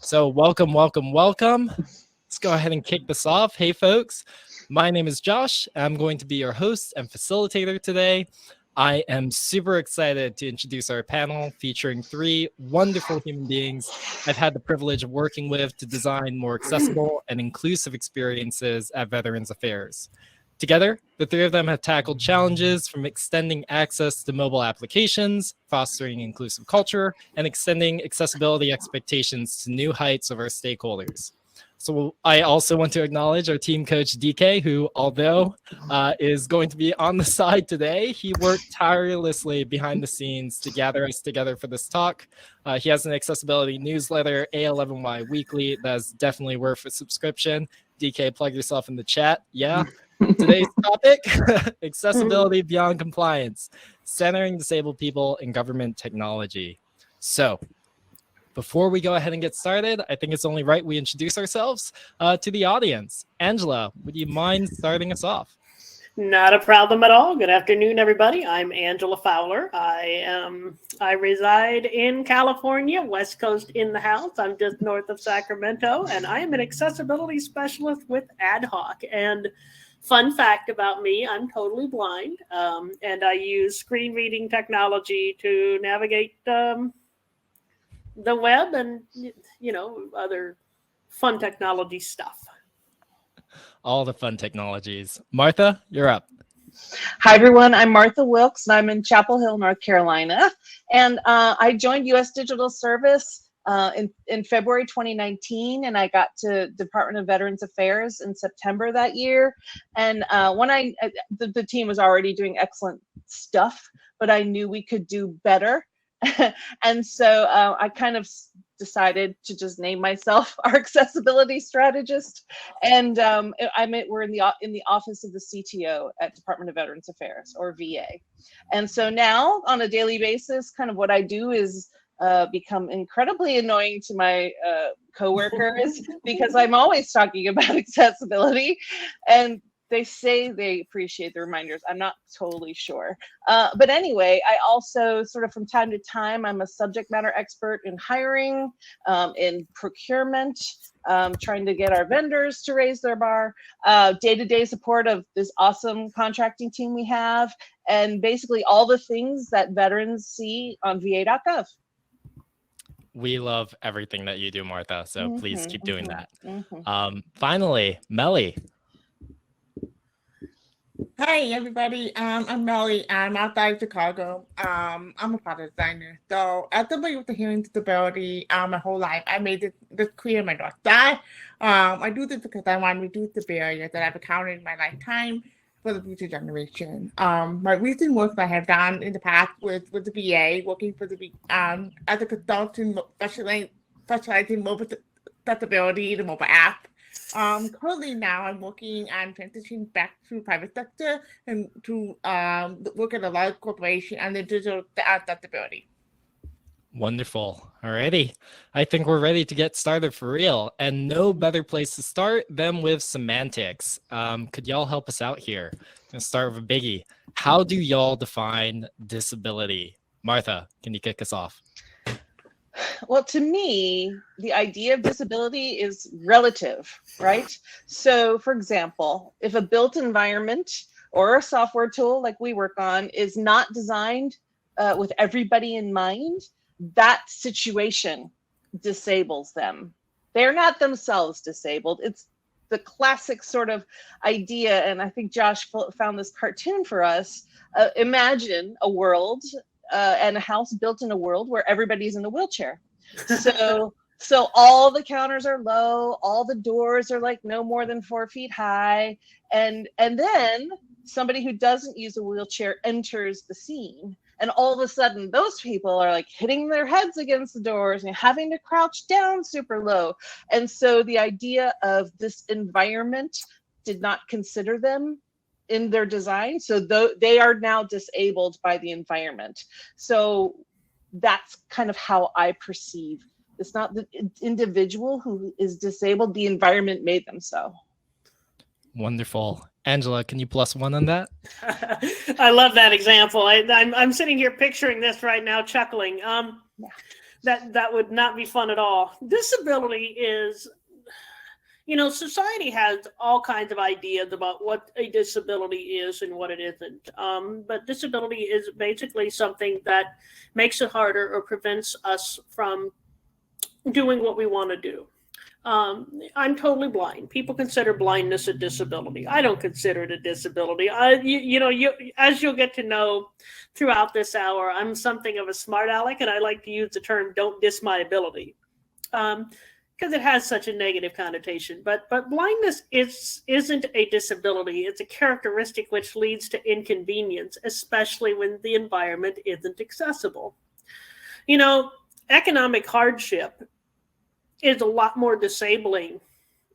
So welcome. Let's go ahead and kick this off. Hey, folks. My name is Josh. I'm going to be your host and facilitator today. I am super excited to introduce our panel featuring three wonderful human beings I've had the privilege of working with to design more accessible and inclusive experiences at Veterans Affairs. Together, the three of them have tackled challenges from extending access to mobile applications, fostering inclusive culture, and extending accessibility expectations to new heights of our stakeholders. So I also want to acknowledge our team coach, DK, who, although is going to be on the side today, he worked tirelessly behind the scenes to gather us together for this talk. He has an accessibility newsletter, A11Y Weekly, that's definitely worth a subscription. DK, plug yourself in the chat. Yeah. Today's topic, accessibility beyond compliance, centering disabled people in government technology. So before we go ahead and get started, I think it's only right we introduce ourselves to the audience. Angela, would you mind starting us off? Not a problem at all. Good afternoon, everybody. I'm Angela Fowler. I reside in California, West Coast in the house. I'm just north of Sacramento, and I am an accessibility specialist with Ad Hoc. And fun fact about me, I'm totally blind, and I use screen reading technology to navigate the web and, other fun technology stuff. All the fun technologies. Martha, you're up. Hi, everyone. I'm Martha Wilkes, and I'm in Chapel Hill, North Carolina. And I joined U.S. Digital Service in February 2019, and I got to Department of Veterans Affairs in September that year. And when the team was already doing excellent stuff, but I knew we could do better. And so I kind of decided to just name myself our accessibility strategist. And we're in the office of the CTO at Department of Veterans Affairs, or VA. And so now on a daily basis, kind of what I do is become incredibly annoying to my coworkers because I'm always talking about accessibility, and they say they appreciate the reminders. I'm not totally sure. But anyway, I also sort of from time to time, I'm a subject matter expert in hiring, in procurement, trying to get our vendors to raise their bar, day-to-day support of this awesome contracting team we have, and basically all the things that veterans see on va.gov. We love everything that you do, Martha, so please keep doing that. Finally, Melly. Hi, everybody. I'm Melly. I'm outside of Chicago. I'm a product designer. So as somebody with a hearing disability, my whole life, I made this clear in my North Star. I do this because I want to reduce the barriers that I've encountered in my lifetime for the future generation. My recent work that I have done in the past with the VA, working for the as a consultant specializing in mobile accessibility, the mobile app. Currently now I'm working on transitioning back to private sector and to work at a large corporation and the digital accessibility. Wonderful. Alrighty. I think we're ready to get started for real. And no better place to start than with semantics. Could y'all help us out here? I'm gonna start with a biggie. How do y'all define disability? Martha, can you kick us off? Well, to me, the idea of disability is relative, right? So, for example, if a built environment or a software tool like we work on is not designed with everybody in mind, that situation disables them. They're not themselves disabled. It's the classic sort of idea, and I think Josh found this cartoon for us. Imagine a world and a house built in a world where everybody's in a wheelchair. So all the counters are low, all the doors are like no more than 4 feet high, and then somebody who doesn't use a wheelchair enters the scene, and all of a sudden those people are like hitting their heads against the doors and having to crouch down super low. And so the idea of this environment did not consider them in their design, so they are now disabled by the environment. So that's kind of how I perceive. It's not the individual who is disabled, the environment made them so. Wonderful. Angela, can you plus one on that? I love that example. I'm sitting here picturing this right now, chuckling. that would not be fun at all. Disability is, society has all kinds of ideas about what a disability is and what it isn't. But disability is basically something that makes it harder or prevents us from doing what we want to do. I'm totally blind. People consider blindness a disability. I don't consider it a disability. As you'll get to know throughout this hour, I'm something of a smart aleck, and I like to use the term "don't diss my ability," because it has such a negative connotation. But blindness isn't a disability. It's a characteristic which leads to inconvenience, especially when the environment isn't accessible. Economic hardship is a lot more disabling,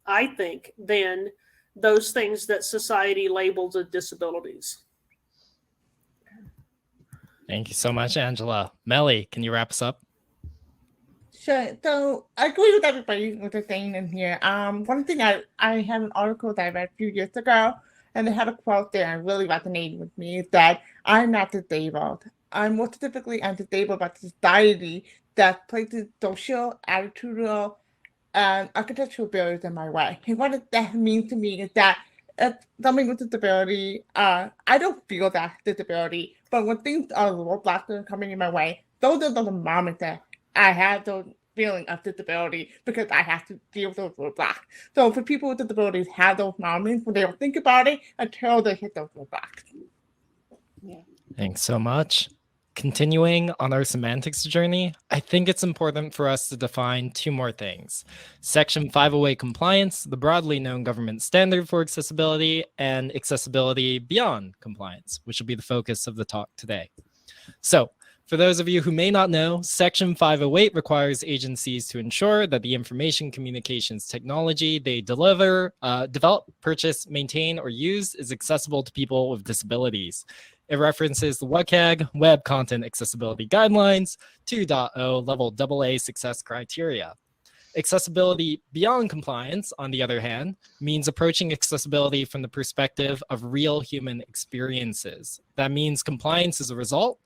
I think, than those things that society labels as disabilities. Thank you so much, Angela. Melly, can you wrap us up? Sure. So I agree with everybody what they're saying in here. One thing I had an article that I read a few years ago, and they had a quote there and really resonated with me, is that I'm not disabled. I'm more specifically I'm disabled by society that places social, attitudinal, and architectural barriers in my way. And what that means to me is that as somebody with disability, I don't feel that disability, but when things are roadblocks that are coming in my way, those are the moments that I have those feeling of disability because I have to deal with those roadblocks. So for people with disabilities have those moments when they don't think about it until they hit those roadblocks. Yeah. Thanks so much. Continuing on our semantics journey, I think it's important for us to define two more things. Section 508 compliance, the broadly known government standard for accessibility, and accessibility beyond compliance, which will be the focus of the talk today. So, for those of you who may not know, Section 508 requires agencies to ensure that the information communications technology they develop, purchase, maintain, or use is accessible to people with disabilities. It references the WCAG, Web Content Accessibility Guidelines 2.0 Level AA success criteria. Accessibility beyond compliance, on the other hand, means approaching accessibility from the perspective of real human experiences. That means compliance is a result,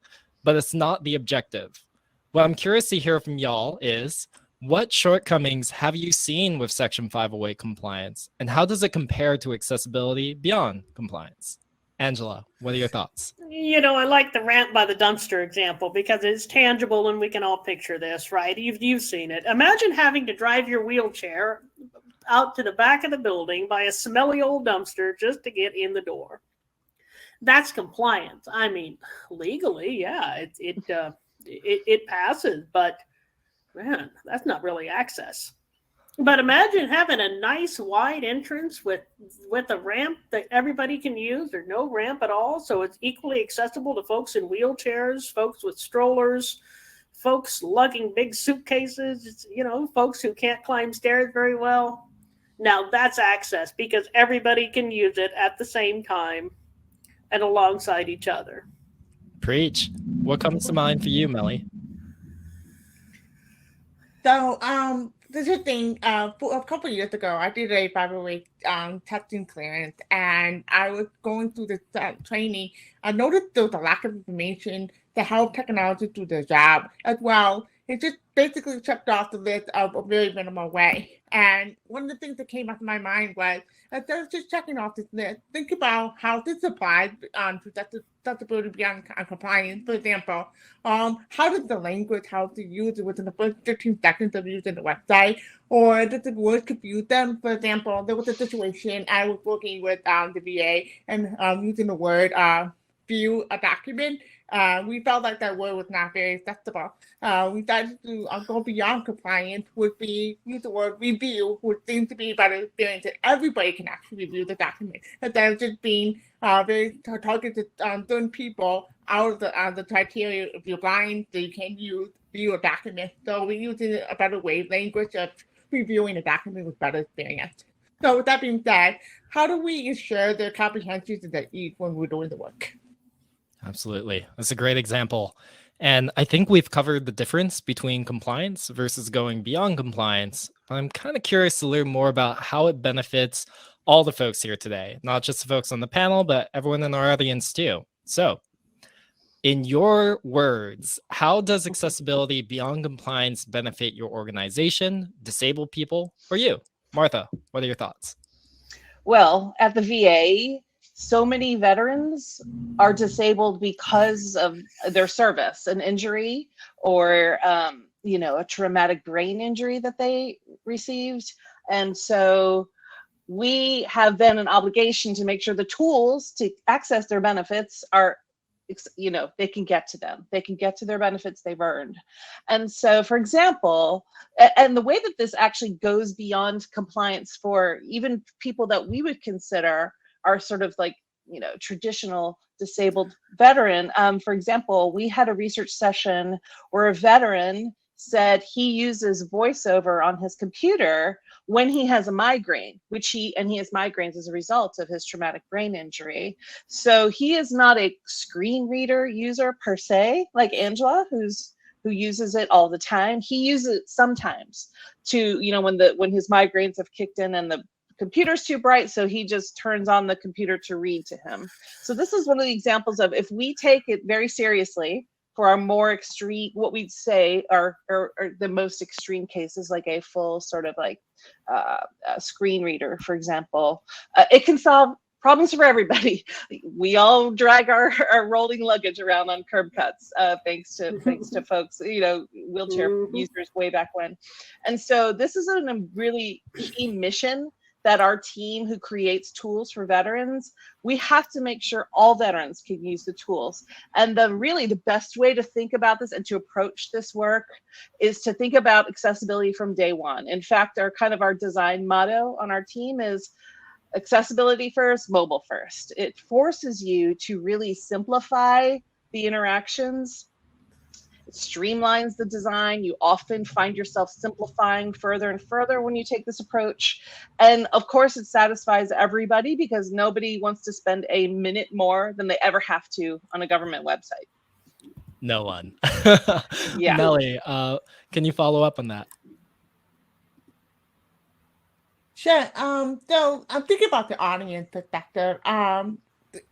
but it's not the objective. What I'm curious to hear from y'all is, what shortcomings have you seen with Section 508 compliance, and how does it compare to accessibility beyond compliance? Angela, what are your thoughts? I like the ramp by the dumpster example because it's tangible and we can all picture this, right? You've seen it. Imagine having to drive your wheelchair out to the back of the building by a smelly old dumpster just to get in the door. That's compliance. I mean, legally, yeah, it passes, but man, that's not really access. But imagine having a nice wide entrance with a ramp that everybody can use, or no ramp at all, so it's equally accessible to folks in wheelchairs, folks with strollers, folks lugging big suitcases, folks who can't climb stairs very well. Now that's access because everybody can use it at the same time and alongside each other. Preach. What comes to mind for you, Melly? So, there's a thing, a couple of years ago, I did a 508 testing clearance, and I was going through this training. I noticed there was a lack of information to help technology do their job as well. It just basically checked off the list of a very minimal way. And one of the things that came up in my mind was, instead of just checking off this list, think about how this applies to accessibility beyond compliance. For example, how does the language help the user within the first 15 seconds of using the website? Or does the word confuse them? For example, there was a situation I was working with the VA and using the word view a document. We felt like that word was not very accessible. We decided to go beyond compliance, would be use the word review, which seems to be a better experience that everybody can actually review the document. Instead of just being very targeted on certain people out of the criteria. If you're blind, then you can view a document. So we're using a better way, language of reviewing a document with better experience. So with that being said, how do we ensure the comprehension is at ease when we're doing the work? Absolutely. That's a great example. And I think we've covered the difference between compliance versus going beyond compliance. I'm kind of curious to learn more about how it benefits all the folks here today, not just the folks on the panel, but everyone in our audience too. So In your words, how does accessibility beyond compliance benefit your organization, disabled people, or you? Martha, what are your thoughts? Well, at the VA, so many veterans are disabled because of their service, an injury, or a traumatic brain injury that they received. And so we have then an obligation to make sure the tools to access their benefits are, they can get to them. They can get to their benefits they've earned. And so, for example, and the way that this actually goes beyond compliance for even people that we would consider are sort of like, traditional disabled veteran. For example, we had a research session where a veteran said he uses voiceover on his computer when he has a migraine, and he has migraines as a result of his traumatic brain injury. So he is not a screen reader user per se, like Angela, who uses it all the time. He uses it sometimes to, when his migraines have kicked in and the computer's too bright, so he just turns on the computer to read to him. So this is one of the examples of, if we take it very seriously, for our more extreme, what we'd say are the most extreme cases, like a full sort of like a screen reader, for example, it can solve problems for everybody. We all drag our rolling luggage around on curb cuts, thanks to folks, wheelchair users way back when. And so this is a really key mission that our team who creates tools for veterans, we have to make sure all veterans can use the tools. And the best way to think about this and to approach this work is to think about accessibility from day one. In fact, our design motto on our team is accessibility first, mobile first. It forces you to really simplify the interactions. It streamlines the design. You often find yourself simplifying further and further when you take this approach. And of course, it satisfies everybody because nobody wants to spend a minute more than they ever have to on a government website. No one. Yeah. Melly, can you follow up on that? Sure. So I'm thinking about the audience perspective.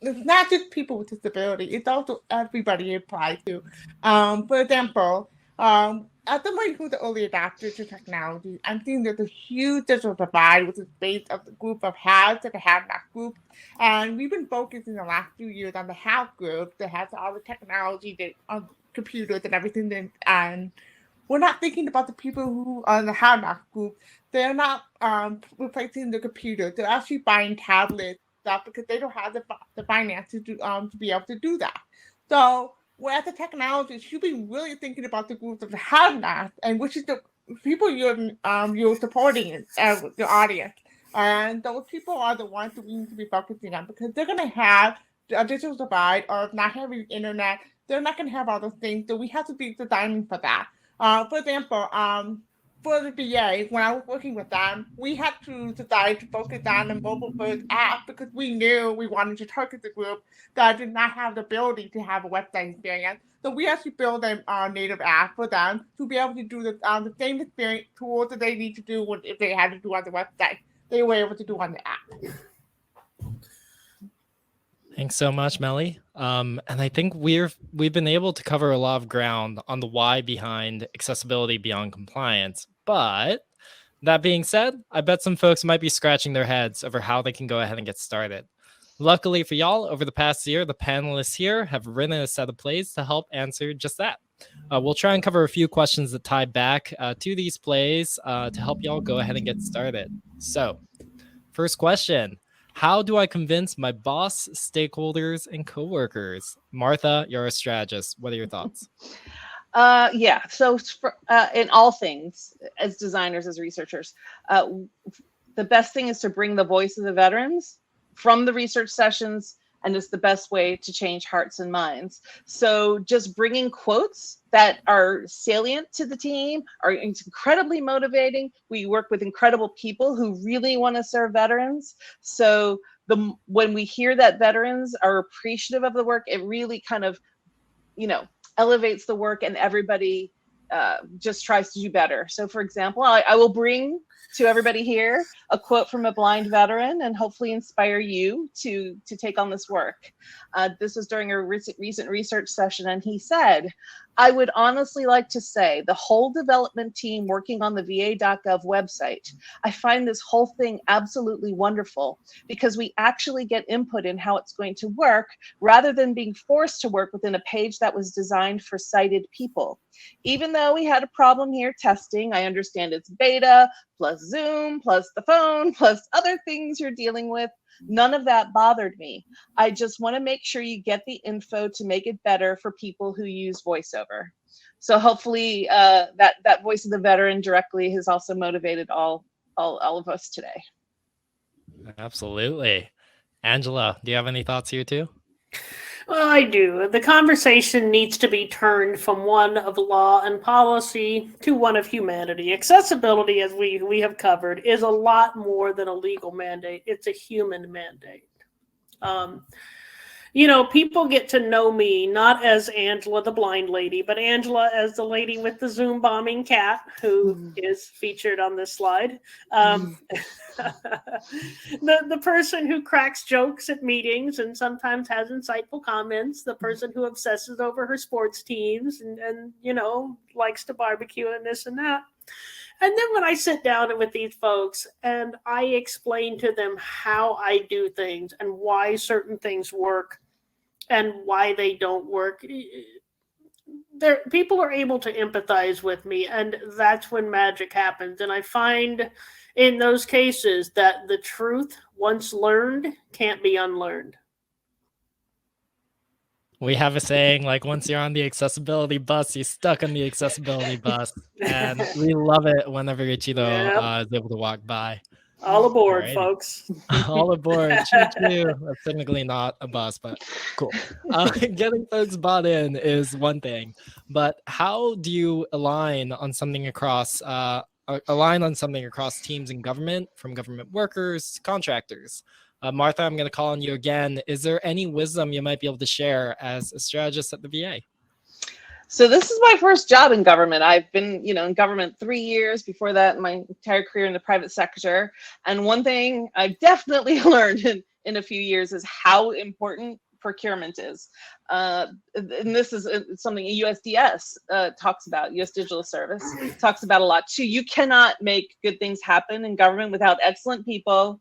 It's not just people with disability, it's also everybody it applies to. For example, as somebody who's an early adopter to technology, I'm seeing there's a huge digital divide with the space of the group of haves and the have-not group. And we've been focusing the last few years on the have group that has all the technology, computers and everything. And we're not thinking about the people who are in the have-not group. They're not replacing the computers. They're actually buying tablets stuff because they don't have the finances to be able to do that. So we're at the technology, should be really thinking about the groups of the have-not and which is the people you're supporting the audience. And those people are the ones that we need to be focusing on because they're going to have a digital divide or not having internet. They're not going to have all those things. So we have to be designing for that. For example, for the VA, when I was working with them, we had to decide to focus on the mobile first app because we knew we wanted to target the group that did not have the ability to have a website experience. So we actually built a native app for them to be able to do the same experience tools that they need to do if they had to do on the website. They were able to do on the app. Thanks so much, Melly. And I think we've been able to cover a lot of ground on the why behind accessibility beyond compliance. But that being said, I bet some folks might be scratching their heads over how they can go ahead and get started. Luckily for y'all, over the past year, the panelists here have written a set of plays to help answer just that. We'll try and cover a few questions that tie back to these plays to help y'all go ahead and get started. So, first question. How do I convince my boss, stakeholders, and coworkers? Martha, you're a strategist. What are your thoughts? So in all things, as designers, as researchers, the best thing is to bring the voice of the veterans from the research sessions, and it's the best way to change hearts and minds. So just bringing quotes that are salient to the team it's incredibly motivating. We work with incredible people who really want to serve veterans. So when we hear that veterans are appreciative of the work, it really kind of, elevates the work, and everybody just tries to do better. So for example, I will bring to everybody here a quote from a blind veteran and hopefully inspire you to take on this work. This was during a recent research session, and he said, "I would honestly like to say the whole development team working on the va.gov website, I find this whole thing absolutely wonderful because we actually get input in how it's going to work rather than being forced to work within a page that was designed for sighted people. Even though we had a problem here testing, I understand it's beta, plus Zoom, plus the phone, plus other things you're dealing with. None of that bothered me. I just want to make sure you get the info to make it better for people who use VoiceOver." So hopefully that voice of the veteran directly has also motivated all of us today. Absolutely. Angela, do you have any thoughts here too? Well, I do. The conversation needs to be turned from one of law and policy to one of humanity. Accessibility, as we have covered, is a lot more than a legal mandate. It's a human mandate. People get to know me not as Angela the blind lady, but Angela as the lady with the Zoom bombing cat who is featured on this slide. The person who cracks jokes at meetings and sometimes has insightful comments, the person who obsesses over her sports teams and likes to barbecue and this and that. And then when I sit down with these folks and I explain to them how I do things and why certain things work and why they don't work, people are able to empathize with me, and that's when magic happens. And I find in those cases that the truth, once learned, can't be unlearned. We have a saying like, once you're on the accessibility bus, you're stuck on the accessibility bus. And we love it whenever Ichido is able to walk by. All aboard, Alrighty. folks. All aboard. Choo-choo. That's technically not a bus, but cool. Getting folks bought in is one thing, but how do you align on something across teams in government, from government workers, contractors? Martha, I'm going to call on you again. Is there any wisdom you might be able to share as a strategist at the VA? So this is my first job in government. I've been, in government 3 years. Before that, my entire career in the private sector. And one thing I've definitely learned in a few years is how important procurement is. And this is something USDS talks about, US Digital Service talks about a lot too. You cannot make good things happen in government without excellent people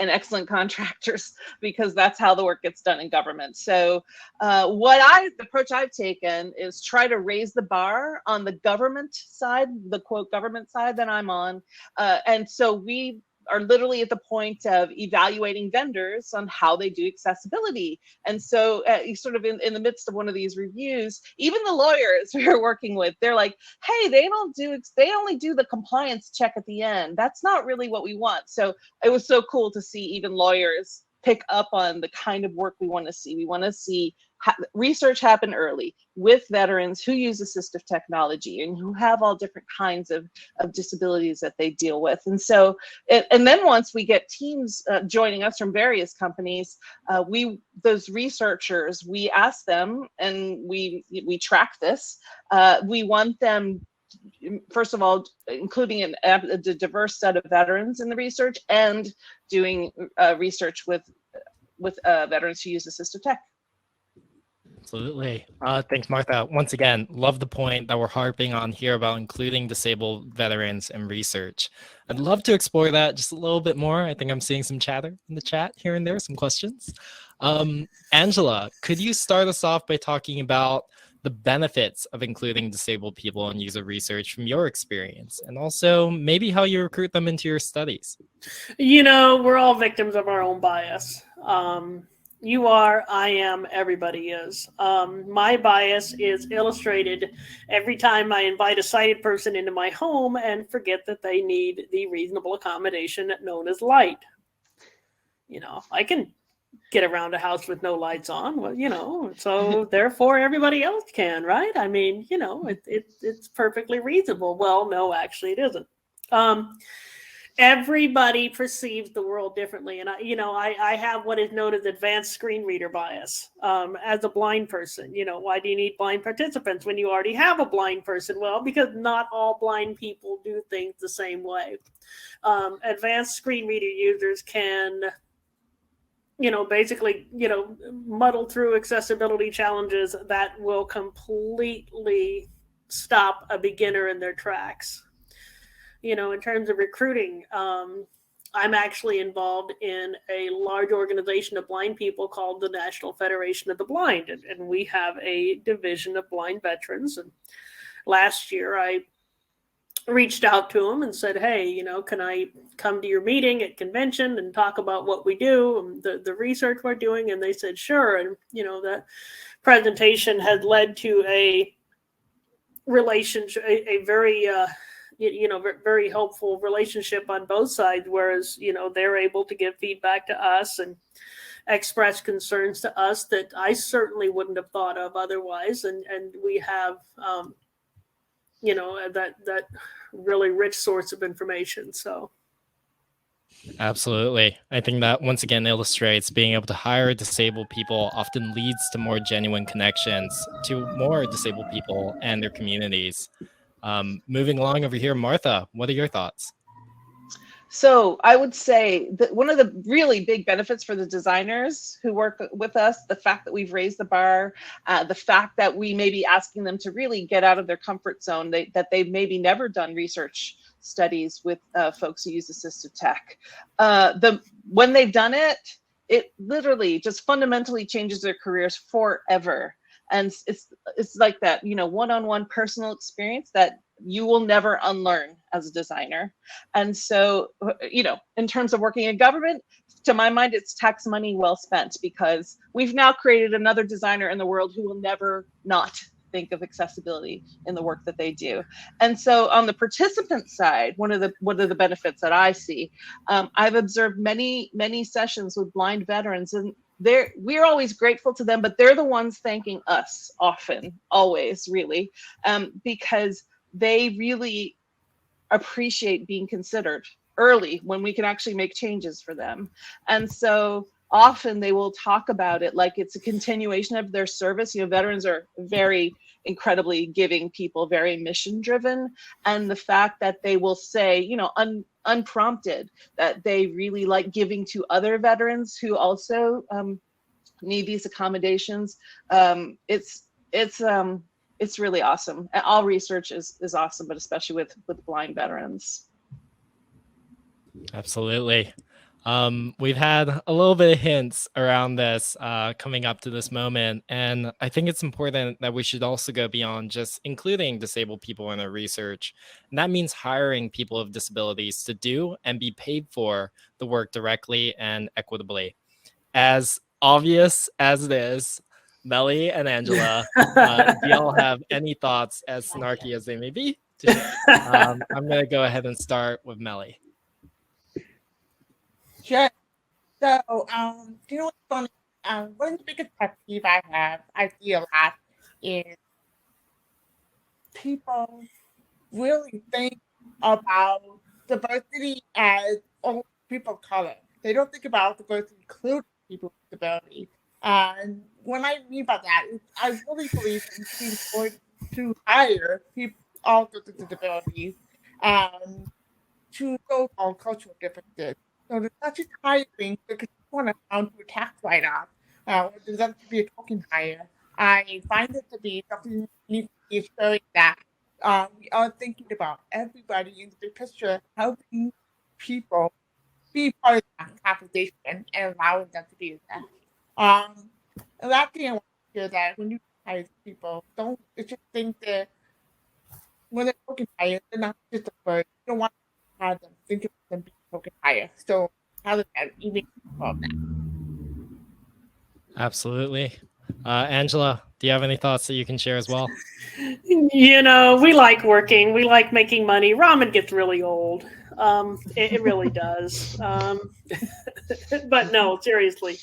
and excellent contractors, because that's how the work gets done in government. So the approach I've taken is try to raise the bar on the government side, the quote government side that I'm on. And so we are literally at the point of evaluating vendors on how they do accessibility. And so sort of in the midst of one of these reviews, even the lawyers we were working with, they're like, hey, they only do the compliance check at the end. That's not really what we want. So it was so cool to see even lawyers pick up on the kind of work we want to see. We want to see research happen early with veterans who use assistive technology and who have all different kinds of disabilities that they deal with. And so, and then once we get teams joining us from various companies, those researchers, we ask them, and we track this. We want them, first of all, including a diverse set of veterans in the research, and doing research with veterans who use assistive tech. Absolutely. Thanks, Martha. Once again, love the point that we're harping on here about including disabled veterans in research. I'd love to explore that just a little bit more. I think I'm seeing some chatter in the chat here and there, some questions. Angela, could you start us off by talking about the benefits of including disabled people in user research from your experience, and also maybe how you recruit them into your studies? We're all victims of our own bias. You are, I am, everybody is. My bias is illustrated every time I invite a sighted person into my home and forget that they need the reasonable accommodation known as light. I can get around a house with no lights on, well, so therefore everybody else can, right? I mean, it's perfectly reasonable. Well, no, actually it isn't. everybody perceives the world differently, and I have what is known as advanced screen reader bias. As a blind person, why do you need blind participants when you already have a blind person? Well, because not all blind people do things the same way. Advanced screen reader users can basically muddle through accessibility challenges that will completely stop a beginner in their tracks. In terms of recruiting, I'm actually involved in a large organization of blind people called the National Federation of the Blind, and we have a division of blind veterans. And last year, I reached out to them and said, hey, can I come to your meeting at convention and talk about what we do and the research we're doing? And they said, sure. And, that presentation had led to a relationship, a very, very helpful relationship on both sides, whereas, they're able to give feedback to us and express concerns to us that I certainly wouldn't have thought of otherwise. And we have, that really rich source of information. So Absolutely. I think that once again illustrates being able to hire disabled people often leads to more genuine connections to more disabled people and their communities. Moving along over here, Martha, what are your thoughts? So I would say that one of the really big benefits for the designers who work with us, the fact that we've raised the bar, the fact that we may be asking them to really get out of their comfort zone, that they've maybe never done research studies with folks who use assistive tech. When they've done it, it literally just fundamentally changes their careers forever. And it's like that, one-on-one personal experience that you will never unlearn as a designer. And so, in terms of working in government, to my mind, it's tax money well spent, because we've now created another designer in the world who will never not think of accessibility in the work that they do. And so on the participant side, one of the benefits that I see, I've observed many sessions with blind veterans, and we're always grateful to them, but they're the ones thanking us often, always, really, because they really appreciate being considered early when we can actually make changes for them. And so often they will talk about it like it's a continuation of their service. Veterans are very incredibly giving people, very mission driven. And the fact that they will say, unprompted, that they really like giving to other veterans who also need these accommodations. It's really awesome. All research is awesome, but especially with blind veterans. Absolutely. We've had a little bit of hints around this coming up to this moment, and I think it's important that we should also go beyond just including disabled people in our research. And that means hiring people with disabilities to do and be paid for the work directly and equitably. As obvious as it is, Melly and Angela, do y'all have any thoughts, as snarky as they may be, to share? I'm going to go ahead and start with Melly. Sure. So, what's funny? One of the biggest pet peeve I see a lot, is people really think about diversity as only people of color. They don't think about diversity including people with disabilities. And when I mean by that, I really believe it's important to hire people all with disabilities to show all cultural differences. So there's not just hiring because you want to count your tax write-off. There's that to be a token hire. I find it to be something needs to be showing that we are thinking about everybody in the big picture, helping people be part of that conversation and allowing them to be there. And that thing I want to hear, that when you hire people, don't just think that when they're token hire, they're not just a bird. You don't want to have them think of them being token hire. So how does that even involve that? Absolutely. Angela, do you have any thoughts that you can share as well? We like working. We like making money. Ramen gets really old. It really does. But no, seriously.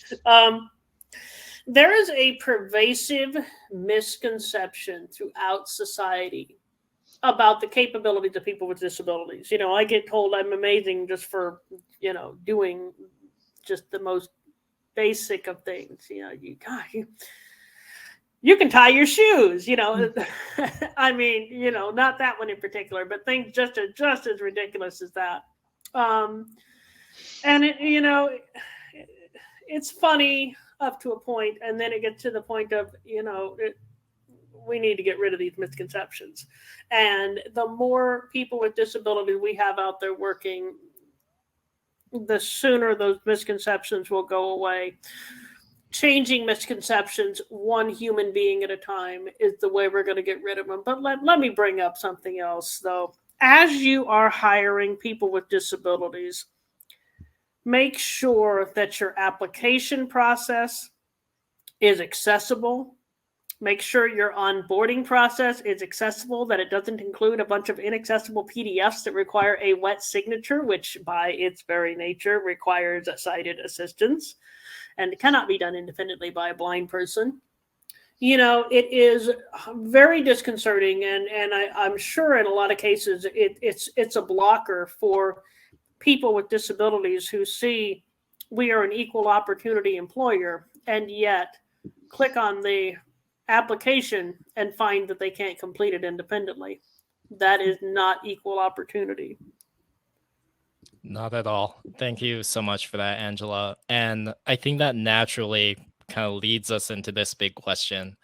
There is a pervasive misconception throughout society about the capabilities of people with disabilities. I get told I'm amazing just for, doing just the most basic of things. You can tie your shoes, I mean, not that one in particular, but things just as ridiculous as that. And it's funny up to a point, and then it gets to the point of, we need to get rid of these misconceptions. And the more people with disabilities we have out there working, the sooner those misconceptions will go away. Changing misconceptions one human being at a time is the way we're going to get rid of them. But let me bring up something else, though. As you are hiring people with disabilities, make sure that your application process is accessible. Make sure your onboarding process is accessible, that it doesn't include a bunch of inaccessible PDFs that require a wet signature, which by its very nature requires a sighted assistance and cannot be done independently by a blind person. It is very disconcerting, and I'm sure in a lot of cases it's a blocker for people with disabilities who see we are an equal opportunity employer, and yet click on the application and find that they can't complete it independently. That is not equal opportunity. Not at all. Thank you so much for that, Angela. And I think that naturally kind of leads us into this big question.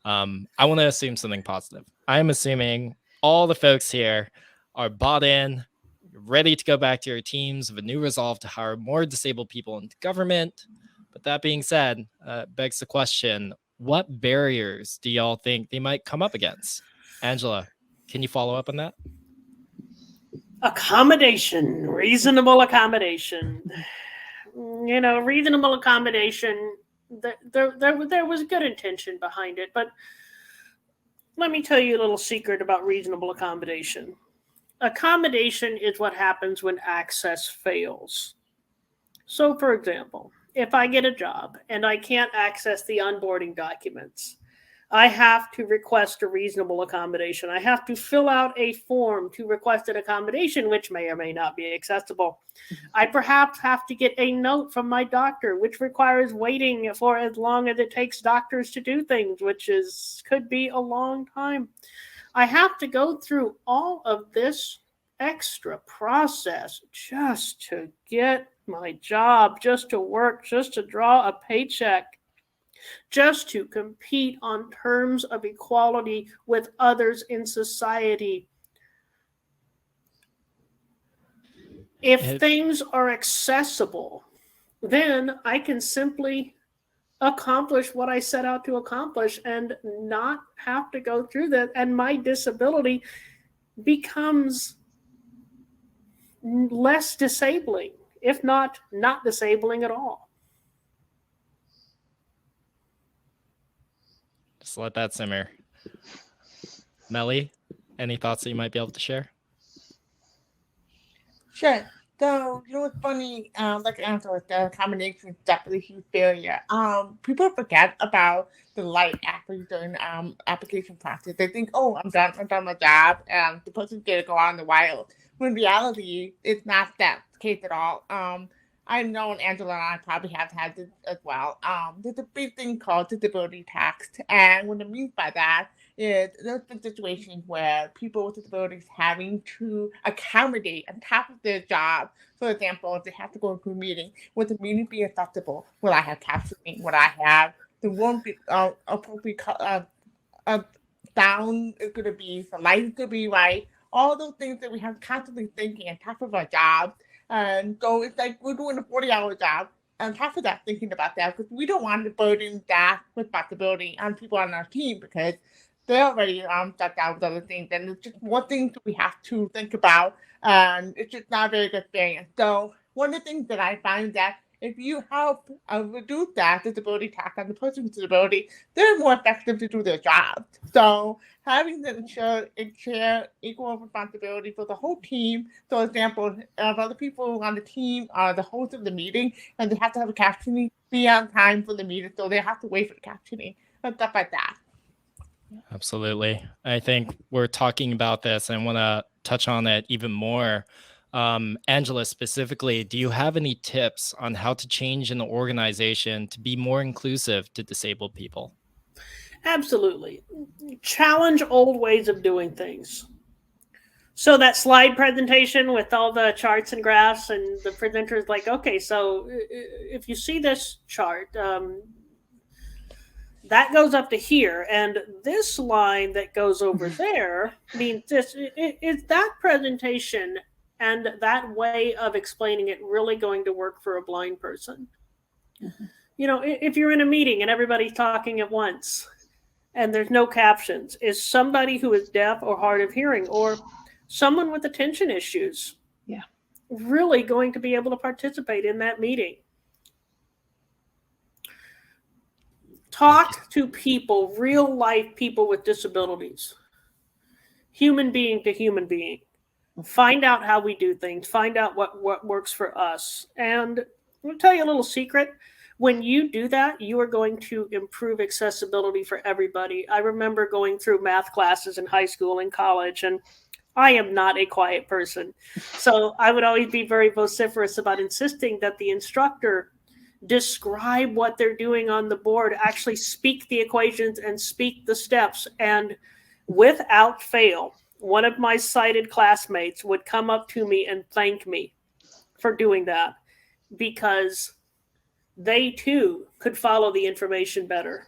I want to assume something positive. I'm assuming all the folks here are bought in, ready to go back to your teams with a new resolve to hire more disabled people into government. But that being said, begs the question, what barriers do y'all think they might come up against? Angela, can you follow up on that? Accommodation, reasonable accommodation. Reasonable accommodation. There was good intention behind it, but let me tell you a little secret about reasonable accommodation. Accommodation is what happens when access fails. So, for example, if I get a job and I can't access the onboarding documents, I have to request a reasonable accommodation. I have to fill out a form to request an accommodation, which may or may not be accessible. I perhaps have to get a note from my doctor, which requires waiting for as long as it takes doctors to do things, which could be a long time. I have to go through all of this extra process just to get my job, just to work, just to draw a paycheck, just to compete on terms of equality with others in society. If things are accessible, then I can simply accomplish what I set out to accomplish and not have to go through that. And my disability becomes less disabling, if not disabling at all. Just let that simmer. Melly, any thoughts that you might be able to share? Sure. So, what's funny, like Angela with the combination is definitely a huge failure. People forget about the light after doing application process. They think, oh, I'm done my job, and the person's gonna go on the wild. When in reality, it's not that case at all. I know, and Angela and I probably have had this as well. There's a big thing called disability tax, and what I mean by that is there's been situations where people with disabilities having to accommodate on top of their job. For example, if they have to go to a meeting, would the meeting be acceptable? Will I have captioning? Would I have the room be appropriate sound is going to be, the light is going to be right? All those things that we have constantly thinking on top of our job. And so it's like we're doing a 40-hour job. On top of that, thinking about that, because we don't want to burden that responsibility on people on our team because they're already shut down with other things. And it's just more things that we have to think about. And it's just not a very good experience. So one of the things that I find that if you help reduce that disability tax on the person with disability, they're more effective to do their job. So having them share equal responsibility for the whole team. So, for example, if other people on the team are the host of the meeting and they have to have a captioning, be on time for the meeting, so they have to wait for the captioning and stuff like that. Absolutely. I think we're talking about this. I want to touch on it even more. Angela, specifically, do you have any tips on how to change an organization to be more inclusive to disabled people? Absolutely. Challenge old ways of doing things. So that slide presentation with all the charts and graphs, and the presenter is like, okay, so if you see this chart, that goes up to here, and this line that goes over there means this. Is that presentation and that way of explaining it really going to work for a blind person? You know, if you're in a meeting and everybody's talking at once and there's no captions, is somebody who is deaf or hard of hearing or someone with attention issues really going to be able to participate in that meeting? Talk to people, real life people with disabilities, human being to human being. Find out how we do things, find out what works for us. And I'll tell you a little secret. When you do that, you are going to improve accessibility for everybody. I remember going through math classes in high school and college, and I am not a quiet person. So I would always be very vociferous about insisting that the instructor describe what they're doing on the board, actually speak the equations and speak the steps. And without fail, one of my sighted classmates would come up to me and thank me for doing that because they too could follow the information better.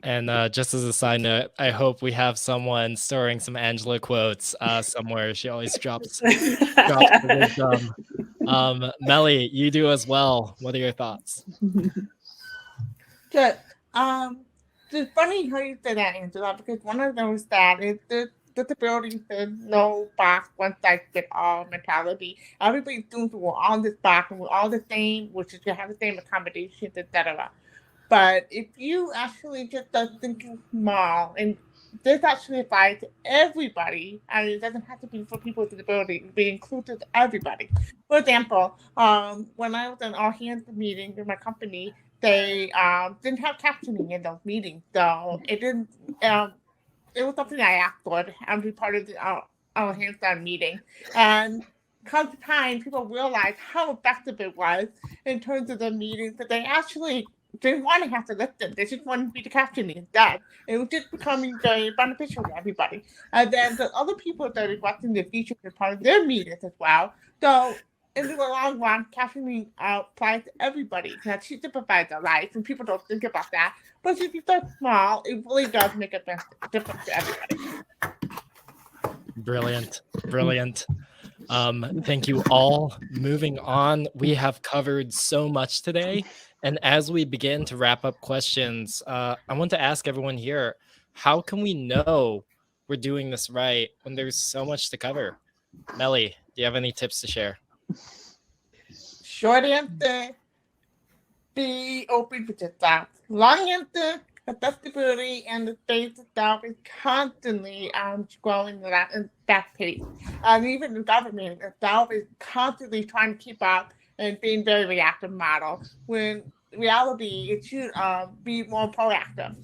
And just as a side note, I hope we have someone storing some Angela quotes somewhere. She always drops the wisdom. Melly, you do as well. What are your thoughts? Good. It's funny how you said that, Angela, because one of those that is the disability said no box, one size fit all mentality. Everybody's doing we're all this box and we're all the same, which is to have the same accommodations, etc. But if you actually just start thinking small, and this actually applies to everybody, and it doesn't have to be for people with disability, it be inclusive to everybody. For example, when I was in all hands meeting in my company, they didn't have captioning in those meetings, so it didn't. It was something I asked for to be part of the all hands on meeting, and come to time, people realized how effective it was in terms of the meetings that they actually didn't want to have to listen. They just wanted to be the captioning instead. It was just becoming very beneficial to everybody. And then the other people that are watching the features as part of their meetings as well. So in the long run, captioning applies to everybody. Now, she simplifies their life, and people don't think about that. But if you start small, it really does make a difference to everybody. Brilliant. Thank you all. Moving on, we have covered so much today. And as we begin to wrap up questions, I want to ask everyone here, how can we know we're doing this right when there's so much to cover? Melly, do you have any tips to share? Short answer, be open with yourself. Long answer, accessibility and the space itself is constantly growing at that pace. And even the government itself is constantly trying to keep up and being very reactive model, when reality it should be more proactive.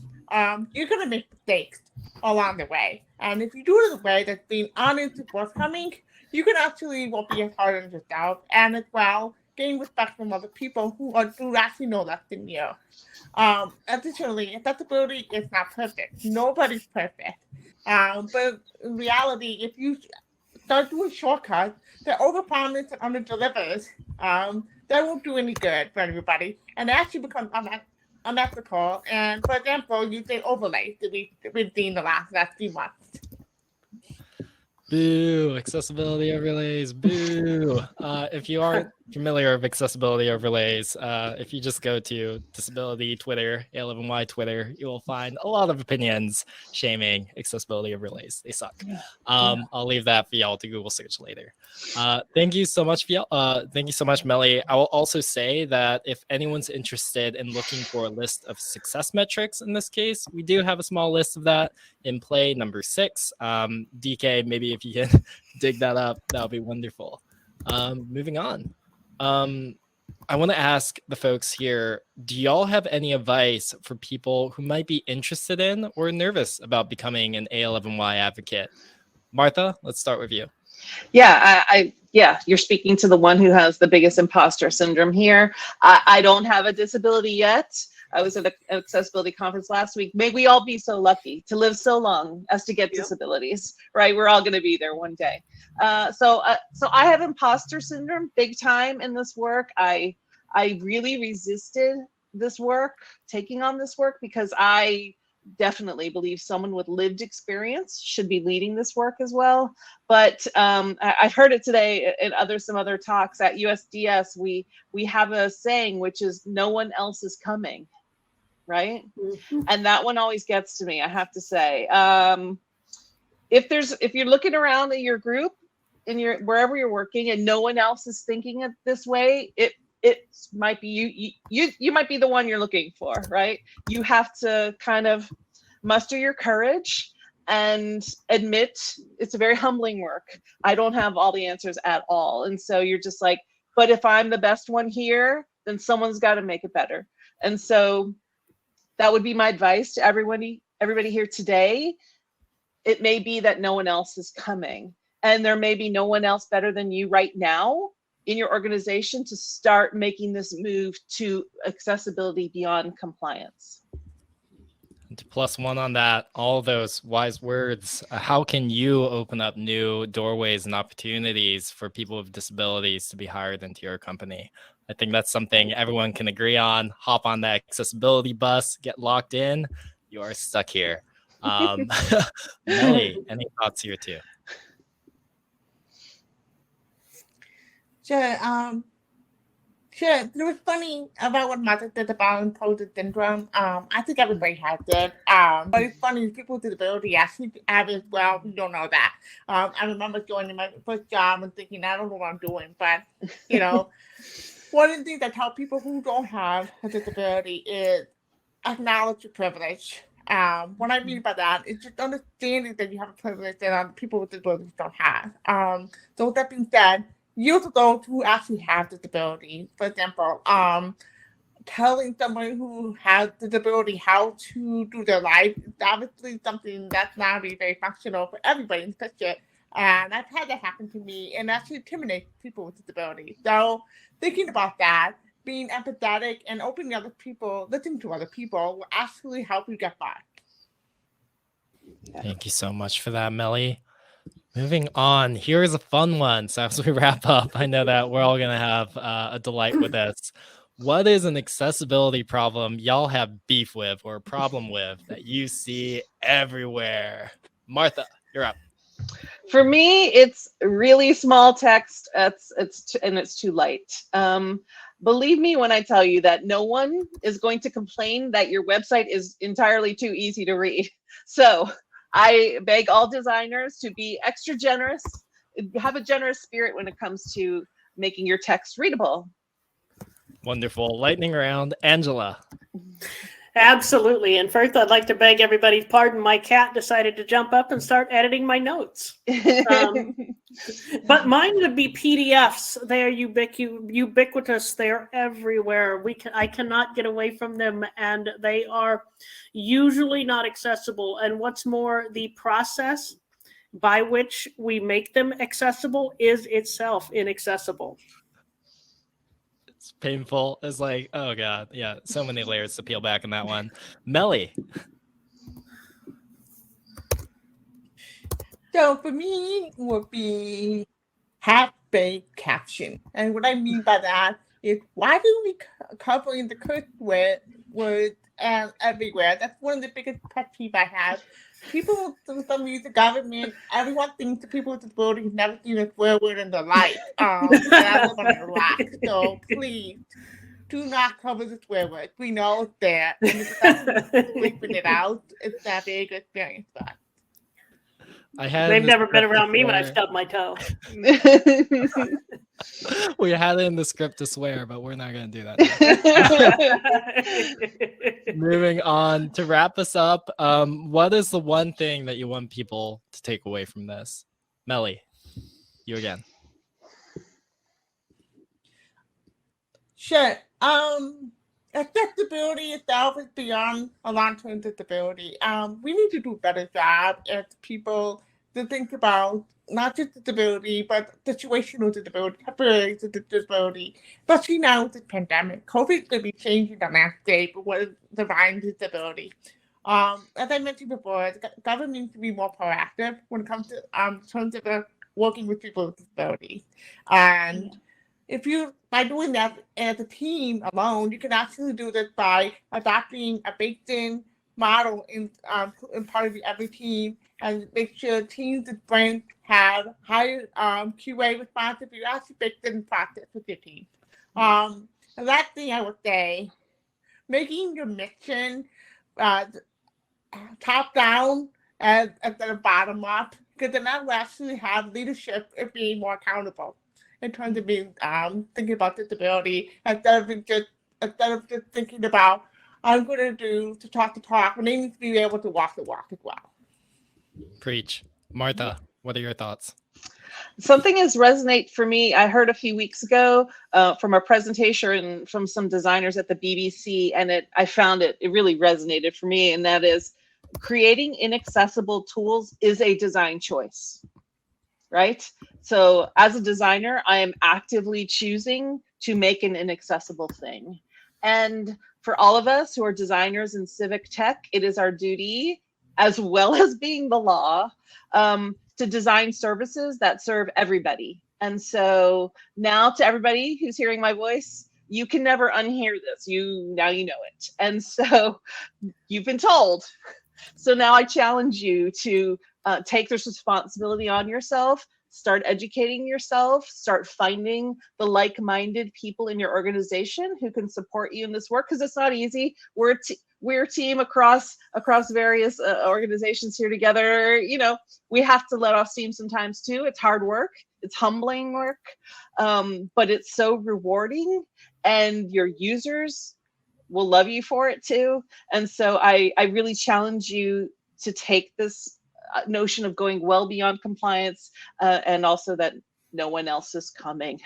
You're going to make mistakes along the way. And if you do it in a way that's being honest and forthcoming, you can actually won't be as hard on yourself, and as well, gain respect from other people who actually know less than you. Additionally, accessibility is not perfect. Nobody's perfect. But in reality, if you start doing shortcuts that overpromise and underdelivers, that won't do any good for everybody, and it actually becomes unethical. And for example, you say overlay that we've seen the last few months. Boo, accessibility overlays, boo. If you aren't familiar with accessibility overlays, if you just go to disability Twitter, A11Y Twitter, you will find a lot of opinions shaming accessibility overlays. They suck. I'll leave that for y'all to Google search later. Thank you so much, thank you so much, Melly. I will also say that if anyone's interested in looking for a list of success metrics in this case, we do have a small list of that in play, number 6. DK, maybe if you can dig that up, that would be wonderful. Moving on. I want to ask the folks here, do y'all have any advice for people who might be interested in or nervous about becoming an A11Y advocate? Martha, let's start with you. Yeah, you're speaking to the one who has the biggest imposter syndrome here. I don't have a disability yet. I was at an accessibility conference last week. May we all be so lucky to live so long as to get disabilities, right? We're all going to be there one day. So I have imposter syndrome big time in this work. I really resisted this work, taking on this work, because I definitely believe someone with lived experience should be leading this work as well. But I've heard it today in some other talks at USDS. We have a saying, which is no one else is coming, right? Mhm. And that one always gets to me, I have to say. If you're looking around at your group, in wherever you're working, and no one else is thinking it this way, it might be you might be the one you're looking for, right? You have to kind of muster your courage and admit it's a very humbling work. I don't have all the answers at all. And so you're just like, but if I'm the best one here, then someone's got to make it better. And so that would be my advice to everybody here today. It may be that no one else is coming, and there may be no one else better than you right now in your organization to start making this move to accessibility beyond compliance. And to plus one on that, all those wise words, how can you open up new doorways and opportunities for people with disabilities to be hired into your company? I think that's something everyone can agree on. Hop on that accessibility bus, get locked in. You are stuck here. Melly, any thoughts here too? Sure. It was funny about what Martha said about imposter syndrome. I think everybody has it. But it's funny, people with disability actually have it as well. We don't know that. I remember joining my first job and thinking, I don't know what I'm doing. But, one of the things I tell people who don't have a disability is acknowledge your privilege. What I mean by that is just understanding that you have a privilege that other people with disabilities don't have. So with that being said, use those who actually have disability. For example, telling someone who has disability how to do their life is obviously something that's not really very functional for everybody in picture. And I've had that happen to me, and actually intimidate people with disabilities. So thinking about that, being empathetic and opening other people, listening to other people will actually help you get by. Thank you so much for that, Melly. Moving on, here's a fun one. So as we wrap up, I know that we're all going to have a delight with this. What is an accessibility problem y'all have beef with or a problem with that you see everywhere? Martha, you're up. For me, it's really small text. It's too light. Believe me when I tell you that no one is going to complain that your website is entirely too easy to read. So I beg all designers to be extra generous, have a generous spirit when it comes to making your text readable. Wonderful. Lightning round. Angela. Absolutely. And first, I'd like to beg everybody's pardon. My cat decided to jump up and start editing my notes. But mine would be PDFs. They're ubiquitous. They're everywhere. I cannot get away from them, and they are usually not accessible. And what's more, the process by which we make them accessible is itself inaccessible. It's painful. It's like, oh God. Yeah. So many layers to peel back in that one. Melly. So for me, would be half-baked caption. And what I mean by that is, why do we covering the curse words everywhere? That's one of the biggest pet peeves I have. People, for some reason, government, everyone thinks the people with disabilities have never seen a swear word in their life. And I live on Iraq, so please do not cover the swear word. We know it's there, and if it's bleeping it out, it's not a very good experience for us. They've never been around me when I stubbed my toe. We had it in the script to swear, but we're not going to do that. Moving on to wrap us up. What is the one thing that you want people to take away from this? Melly, you again. Sure. Accessibility itself is beyond a long-term disability. We need to do a better job as people to think about not just disability, but situational disability, temporary disability, especially now with the pandemic. COVID is going to be changing the landscape of what is defined disability. As I mentioned before, the government needs to be more proactive when it comes to terms of working with people with disabilities. And if you, by doing that as a team alone, you can actually do this by adopting a baked-in model in part of every team, and make sure teams and brands have higher QA responsive. You actually baked in process with your team. The last thing I would say, making your mission top down and the bottom up, because then that will actually have leadership and being more accountable in terms of being thinking about disability instead of just thinking about I'm going to do to talk the talk, when they need to be able to walk the walk as well. Preach. Martha, what are your thoughts? Something has resonate for me. I heard a few weeks ago from a presentation from some designers at the BBC, and I found it really resonated for me, and that is creating inaccessible tools is a design choice, right? So as a designer, I am actively choosing to make an inaccessible thing. And for all of us who are designers in civic tech, it is our duty, as well as being the law, to design services that serve everybody. And so now to everybody who's hearing my voice, you can never unhear this. Now you know it. And so you've been told. So now I challenge you to take this responsibility on yourself, start educating yourself, start finding the like-minded people in your organization who can support you in this work, because it's not easy. We're a team across various organizations here together. You know, we have to let off steam sometimes too. It's hard work. It's humbling work, but it's so rewarding, and your users will love you for it too. And so I really challenge you to take this notion of going well beyond compliance, and also that no one else is coming.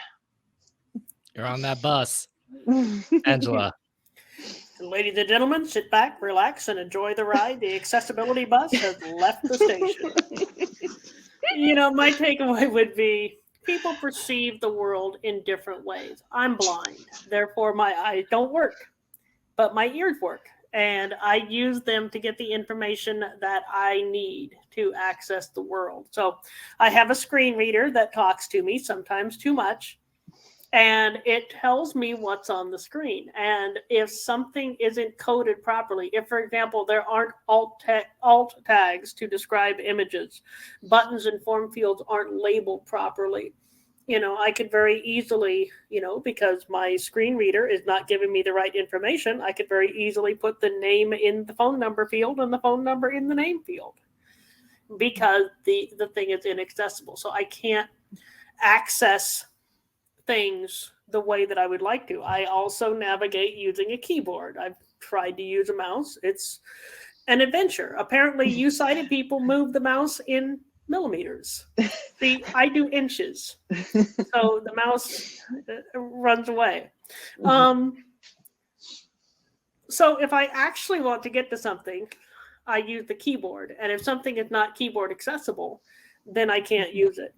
You're on that bus. Angela. Ladies and gentlemen, sit back, relax, and enjoy the ride. The accessibility bus has left the station. You know, my takeaway would be people perceive the world in different ways. I'm blind, therefore my eyes don't work, but my ears work. And I use them to get the information that I need to access the world. So I have a screen reader that talks to me, sometimes too much, and it tells me what's on the screen. And if something isn't coded properly, if, for example, there aren't alt tags to describe images, buttons and form fields aren't labeled properly, you know, I could very easily, you know, because my screen reader is not giving me the right information, I could very easily put the name in the phone number field and the phone number in the name field, because the thing is inaccessible. So I can't access things the way that I would like to. I also navigate using a keyboard. I've tried to use a mouse. It's an adventure. Apparently, you sighted people move the mouse in millimeters. See, I do inches, so the mouse runs away. So if I actually want to get to something, I use the keyboard, and if something is not keyboard accessible, then I can't use it.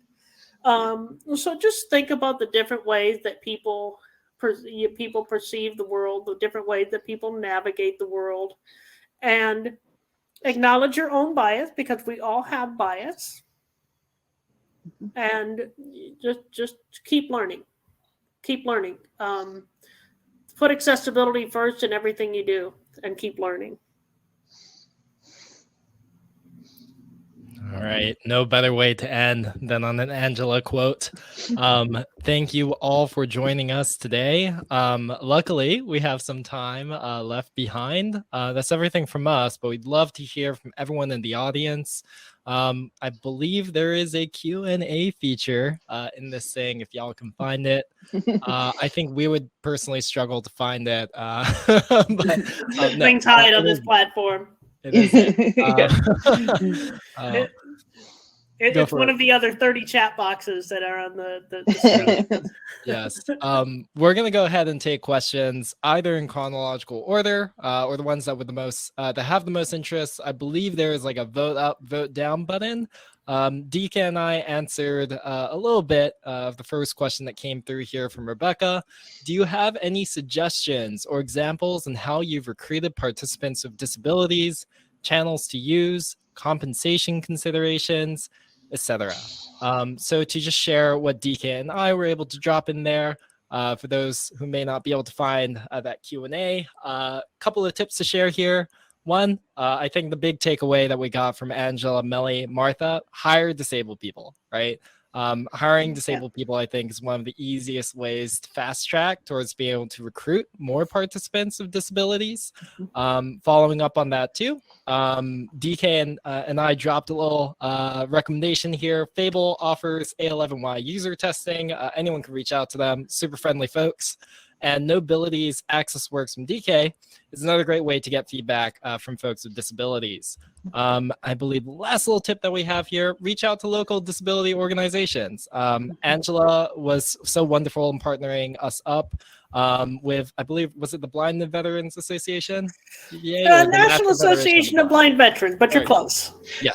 So just think about the different ways that people perceive the world, the different ways that people navigate the world, and acknowledge your own bias, because we all have bias, and just keep learning. Put accessibility first in everything you do, and keep learning. All right. No better way to end than on an Angela quote. Thank you all for joining us today. Luckily, we have some time left behind. That's everything from us, but we'd love to hear from everyone in the audience. I believe there is a Q&A feature in this thing, if y'all can find it. I think we would personally struggle to find it. But, Things hide on this platform. It is. Go It's for one it. of the other 30 chat boxes that are on the screen. Yes. We're gonna go ahead and take questions either in chronological order, or the ones that with the most that have the most interest. I believe there is like a vote up, vote down button. DK and I answered a little bit of the first question that came through here from Rebecca. Do you have any suggestions or examples on how you've recruited participants with disabilities, channels to use, compensation considerations, etc.? So to just share what DK and I were able to drop in there, for those who may not be able to find that Q&A, a couple of tips to share here. One, I think the big takeaway that we got from Angela, Melly, Martha, hire disabled people, right? Hiring disabled people, I think, is one of the easiest ways to fast track towards being able to recruit more participants with disabilities. Following up on that too, DK and I dropped a little recommendation here. Fable offers A11Y user testing. Anyone can reach out to them. Super friendly folks. And Nobility's Access Works from DK is another great way to get feedback from folks with disabilities. I believe the last little tip that we have here, reach out to local disability organizations. Angela was so wonderful in partnering us up with, I believe, was it the Blind and Veterans Association? Yeah, National Association of Blind Veterans, but you're close. Yeah,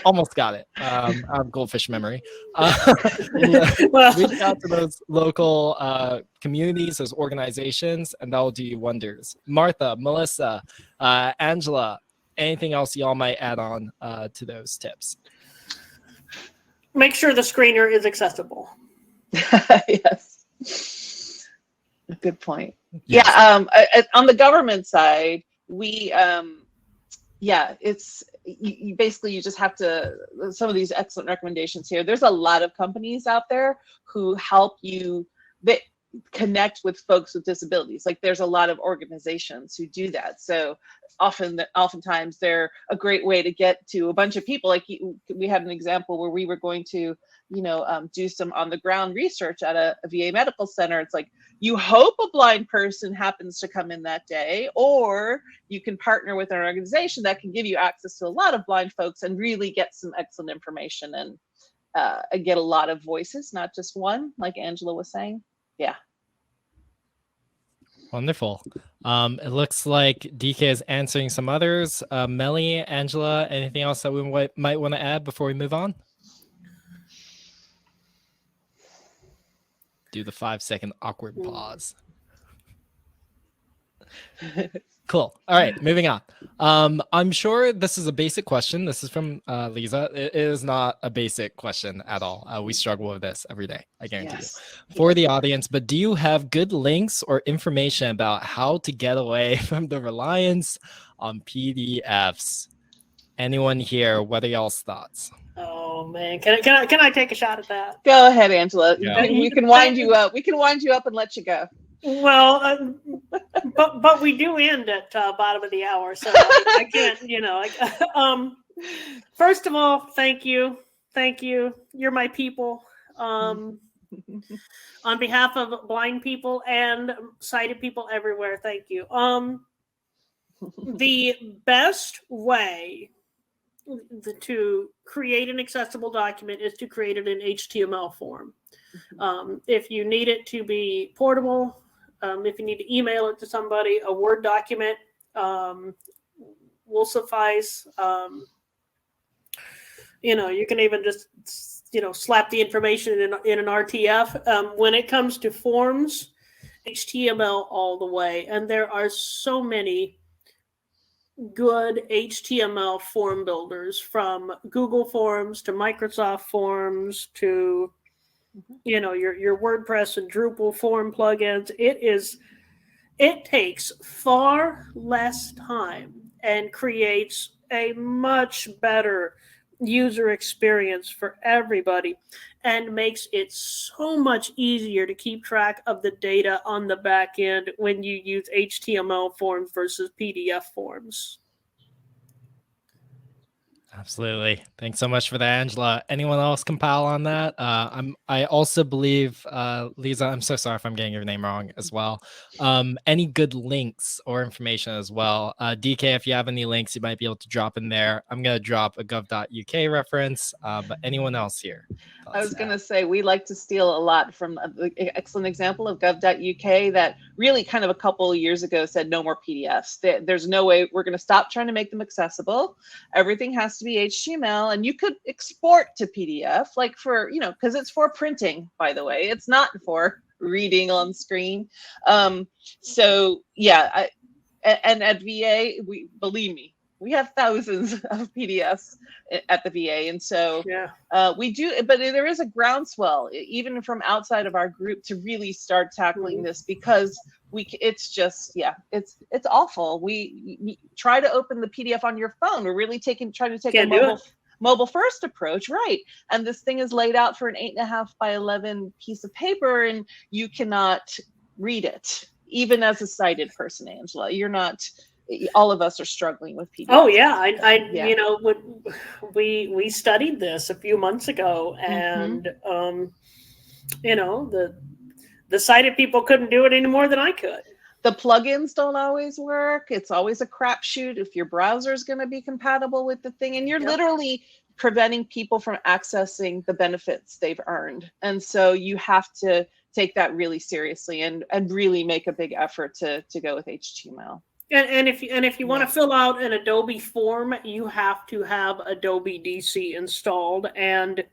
almost got it. I have goldfish memory. Well, Reach out to those local communities, those organizations, and that will do you wonders. Martha, Melissa, Angela, anything else y'all might add on to those tips? make sure the screener is accessible. Yes. Good point. Yes. Yeah. On the government side, we, it's you basically you just have to, some of these excellent recommendations here. There's a lot of companies out there who help you connect with folks with disabilities. Like there's a lot of organizations who do that. So oftentimes they're a great way to get to a bunch of people. Like we had an example where we were going to, do some on the ground research at a VA medical center. It's like, you hope a blind person happens to come in that day, or you can partner with an organization that can give you access to a lot of blind folks and really get some excellent information and get a lot of voices, not just one, like Angela was saying. Yeah. Wonderful. It looks like DK is answering some others. Melly, Angela, anything else that we might want to add before we move on? Do the 5-second awkward pause. Cool. All right, moving on. I'm sure this is a basic question. This is from Lisa. It is not a basic question at all. We struggle with this every day, I guarantee you. For the audience, but do you have good links or information about how to get away from the reliance on PDFs? Anyone here? What are y'all's thoughts? Oh man, can I take a shot at that? Go ahead, Angela. Yeah. We can wind you up. We can wind you up and let you go. Well, but we do end at bottom of the hour, so I can't. First of all, thank you. You're my people. On behalf of blind people and sighted people everywhere, thank you. The best way to create an accessible document is to create it in HTML form. If you need it to be portable, if you need to email it to somebody, a Word document will suffice. You can even just slap the information in an RTF. When it comes to forms, HTML all the way, and there are so many good HTML form builders, from Google Forms to Microsoft Forms to your WordPress and Drupal form plugins. It takes far less time and creates a much better user experience for everybody, and makes it so much easier to keep track of the data on the back end when you use HTML forms versus PDF forms. Absolutely. Thanks so much for that, Angela. Anyone else compile on that? I also believe, Lisa, I'm so sorry if I'm getting your name wrong as well. Any good links or information as well? DK, if you have any links, you might be able to drop in there. I'm going to drop a gov.uk reference, but anyone else here? I was going to say, we like to steal a lot from the excellent example of gov.uk that really kind of a couple of years ago said no more PDFs. There's no way, we're going to stop trying to make them accessible. Everything has to be HTML, and you could export to PDF, like for, because it's for printing, by the way. It's not for reading on screen. So yeah, and at VA, believe me, we have thousands of PDFs at the VA. And so we do, but there is a groundswell, even from outside of our group, to really start tackling this, because it's just, it's awful. We try to open the PDF on your phone. We're really trying to take a mobile first approach, right? And this thing is laid out for an 8.5 by 11 piece of paper, and you cannot read it, even as a sighted person, Angela. You're not. All of us are struggling with PDFs. Oh yeah, we studied this a few months ago, and the sighted people couldn't do it any more than I could. The plugins don't always work. It's always a crapshoot if your browser is going to be compatible with the thing, and you're literally preventing people from accessing the benefits they've earned. And so you have to take that really seriously and really make a big effort to go with HTML. And if you want to fill out an Adobe form, you have to have Adobe DC installed, and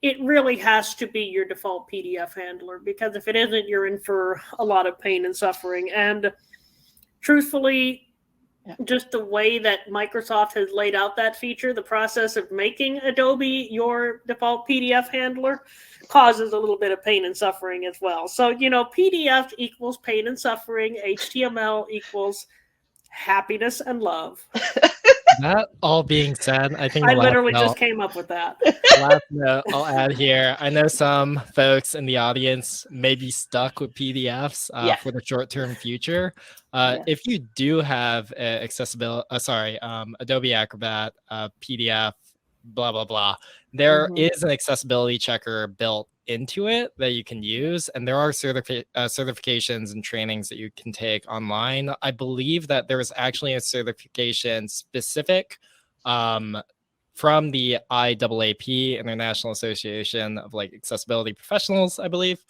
it really has to be your default PDF handler, because if it isn't, you're in for a lot of pain and suffering. And truthfully, just the way that Microsoft has laid out that feature, the process of making Adobe your default PDF handler causes a little bit of pain and suffering as well. So, PDF equals pain and suffering, HTML equals happiness and love. That all being said, I think I literally just came up with that. Last note I'll add here. I know some folks in the audience may be stuck with PDFs for the short-term future. If you do have Adobe Acrobat, PDF, blah, blah, blah, there is an accessibility checker built into it that you can use, and there are certifications and trainings that you can take online. I believe that there was actually a certification specific from the IAAP, International Association of Accessibility Professionals, I believe,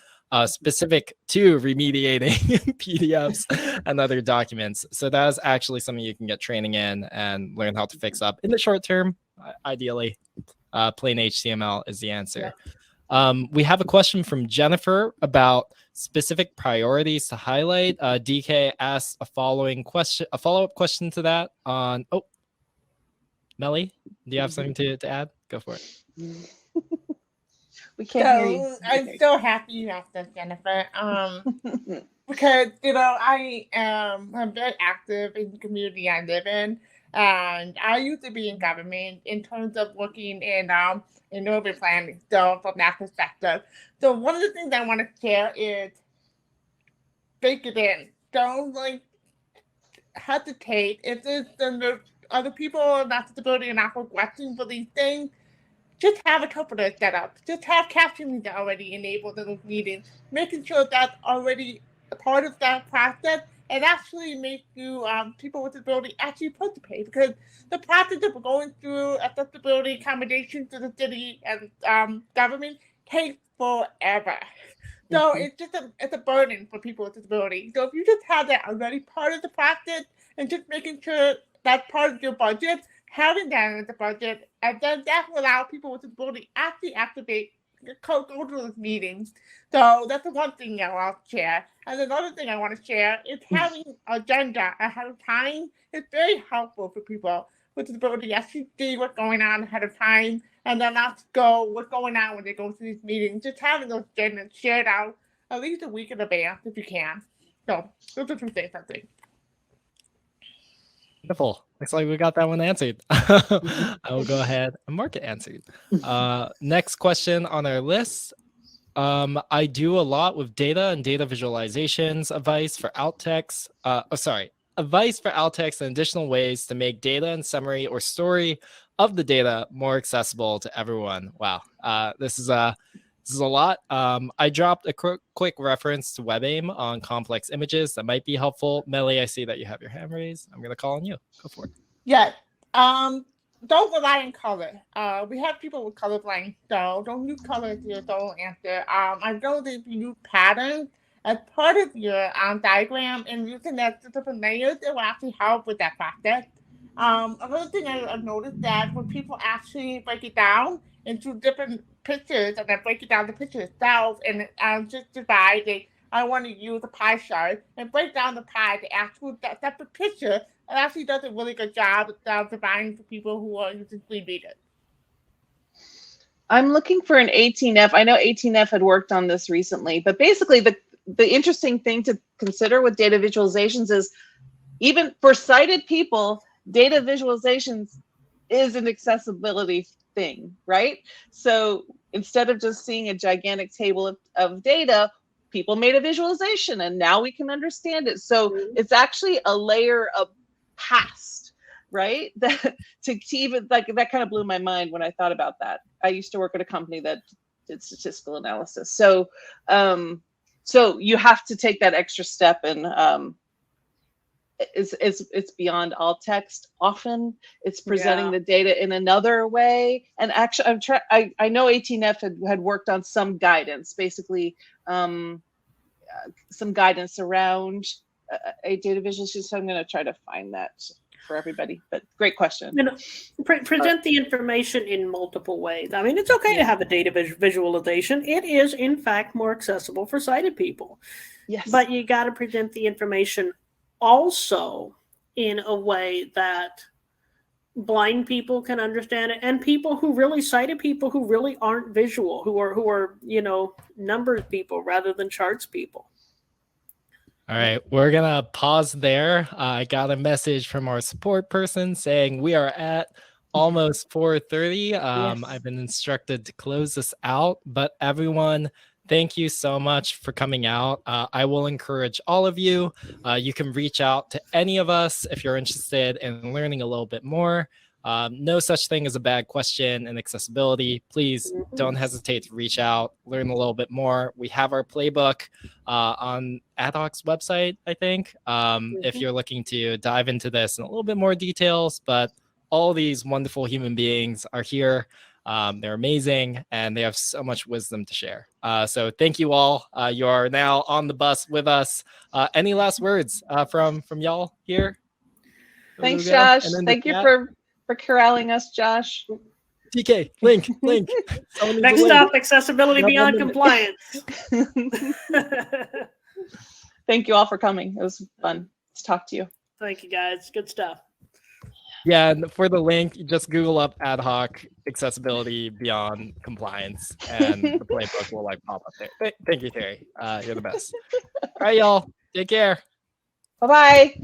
specific to remediating PDFs and other documents. So that is actually something you can get training in and learn how to fix up in the short term. Ideally, plain HTML is the answer. We have a question from Jennifer about specific priorities to highlight. DK asked a follow-up question to that on. Oh, Melly, do you have something to add? Go for it. We can't hear you. I'm so happy you asked this, Jennifer. Because I'm very active in the community I live in, and I used to be in government in terms of working in urban planning. So from that perspective, so one of the things I want to share is bake it in. Don't hesitate. If there's other people with disability and not requesting for these things, just have interpreters set up. Just have captioning already enabled in those meetings, making sure that's already a part of that process, and actually make you people with disability actually participate, because the process that we're going through accessibility accommodations to the city and government takes forever. So it's a burden for people with disability. So if you just have that already part of the process and just making sure that's part of your budget, having that in the budget, and then that will allow people with disability actually activate, go to those meetings. So that's the one thing I want to share. And another thing I want to share is having an agenda ahead of time is very helpful for people with disability. Actually see what's going on ahead of time, and then not go what's going on when they go to these meetings. Just having those agendas shared out at least a week in advance if you can. So those are two things I think. Wonderful. Looks like we got that one answered. I will go ahead and mark it answered. Next question on our list. I do a lot with data and data visualizations advice for out techs. advice for alt text and additional ways to make data and summary or story of the data more accessible to everyone. Wow, this is a lot. I dropped a quick reference to WebAIM on complex images that might be helpful. Melly, I see that you have your hand raised. I'm going to call on you. Go for it. Yeah. Don't rely on color. We have people with colorblind, so don't use color as your sole answer. I know that if you use patterns as part of your diagram and using that to different layers, it will actually help with that process. Another thing I've noticed that when people actually break it down into different pictures and then break it down the picture itself and just divide it. I want to use a pie chart and break down the pie, the actual separate picture. It actually does a really good job of dividing for people who are using screen readers. I'm looking for an 18F. I know 18F had worked on this recently, but basically the interesting thing to consider with data visualizations is even for sighted people, data visualizations is an accessibility thing, right? So instead of just seeing a gigantic table of data, people made a visualization and now we can understand it. So it's actually a layer of past, right? That to even like that kind of blew my mind when I thought about that. I used to work at a company that did statistical analysis. So so you have to take that extra step, and it's beyond alt text. Often it's presenting the data in another way. And actually I know 18F had worked on some guidance, basically some guidance around a data visualization. So I'm going to try to find that for everybody, but great question. You know, present the information in multiple ways. I mean, it's okay to have a data visualization. It is in fact more accessible for sighted people. Yes. But you got to present the information also in a way that blind people can understand it, and people who really sighted people who really aren't visual, who are you know, numbers people rather than charts people. All right, we're gonna pause there. I got a message from our support person saying we are at almost 4:30. Yes. I've been instructed to close this out, but everyone, thank you so much for coming out. I will encourage all of you. You can reach out to any of us if you're interested in learning a little bit more. No such thing as a bad question in accessibility. Please don't hesitate to reach out, learn a little bit more. We have our playbook on Ad Hoc's website, I think, if you're looking to dive into this in a little bit more details. But all these wonderful human beings are here. They're amazing, and they have so much wisdom to share. So thank you all. You are now on the bus with us. Any last words from y'all here? Thanks, Josh. Thank you for corralling us, Josh. TK, link. Next up, accessibility beyond compliance. Thank you all for coming. It was fun to talk to you. Thank you, guys. Good stuff. Yeah, and for the link, just Google up Ad Hoc accessibility beyond compliance, and the playbook will like pop up there. Thank you, Terry. You're the best. All right, y'all. Take care. Bye-bye.